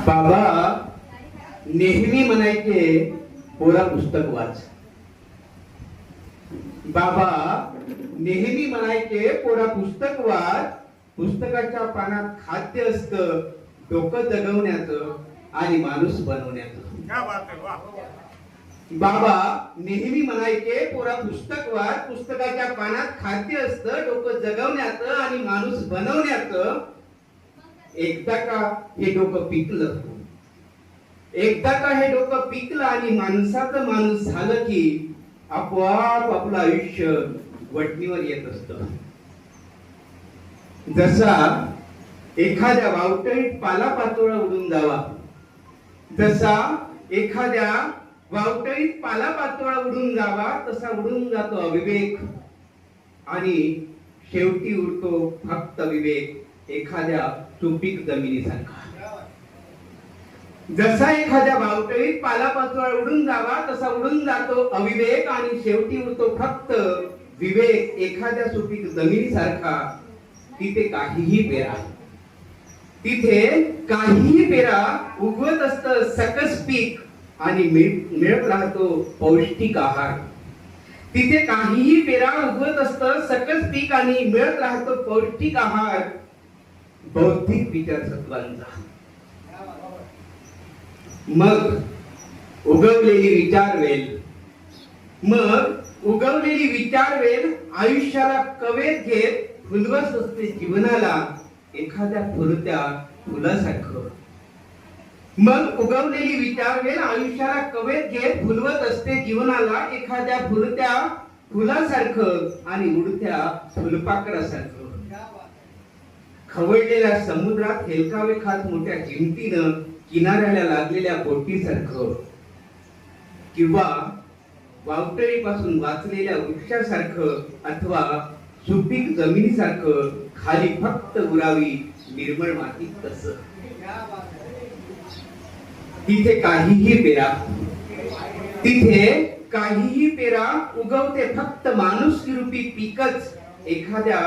बाबा नेहमी म्हणायचे पोरा पुस्तक वाच. बाबा नेहमी म्हणायचे पोरा पुस्तक वाच. पुस्तकाच्या पानात खाद्य असतं डोकं जगवण्याचं आणि माणूस बनवण्याचं. बाबा नेहमी म्हणायचे पोरा पुस्तक वाच. पुस्तकाच्या पानात खाद्य असतं डोकं जगवण्याचं आणि माणूस बनवण्याचं. एकदा का हे डोकं पिकलं, एकदा का हे डोकं पिकलं आणि माणसाचं माणूस झालं की आपोआप आपलं आयुष्य वटणीवर येत असतं. जसा एखाद्या वावटळीत पालापाचोळा उडून जावा, जसा एखाद्या वावटळीत पालापाचोळा उडून जावा तसा उडून जातो अविवेक आणि शेवटी उरतो फक्त विवेक एखाद्या सुपीक जमिनीसारखा. जसा एखाद्या वावटळीत पालापाचोळा उडून जावा तसा उडून जातो अविवेक आणि शेवटी उरतो फक्त विवेक एखाद्या सुपीक जमिनीसारखा. तिथे काहीही पेरा, तिथे काहीही पेरा उगवत असतं सकस पीक आणि मिळत राहतो पौष्टिक आहार. तिथे काहीही पेरा उगवत असतं सकस पीक आणि मिळत राहतो पौष्टिक आहार. बौद्धिक विचारसत्वांचा मग उगवलेली विचारवेल, मग उगवलेली विचारवेल आयुष्याला कवेत घेत फुलवत असते जीवनाला एखाद्या फुलत्या फुलासारखं. मग उगवलेली विचारवेल आयुष्याला कवेत घेत फुलवत असते जीवनाला एखाद्या फुलत्या फुलासारखं आणि उडत्या फुलपाखरासारखं. खवळलेल्या समुद्रात हेलकावे खात मोठ्या जिंतीनं किनाऱ्याला लागलेल्या बोटीसारखं किंवा वावटळीपासून वाचलेल्या वृक्षासारखं अथवा सुपीक जमिनीसारखं खाली फक्त उरावी निर्मळ माती. तसं तिथे काहीही पेरा, तिथे काहीही पेरा उगवते फक्त माणूस रूपी पीकच एखाद्या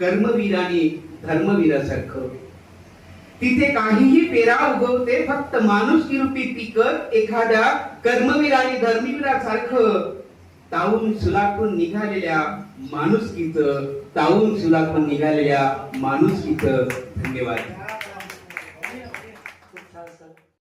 कर्मवीराने धर्मवीरासारखं. तिथे काहीही पेरा उगवते फक्त माणूस रूपी पीकच एखाद्या कर्मवीर आणि धर्मवीरासारखं. तावून सुलाखून निघालेल्या माणुसकीचं, तावून सुलाखून निघालेल्या माणुसकीचं. धन्यवाद.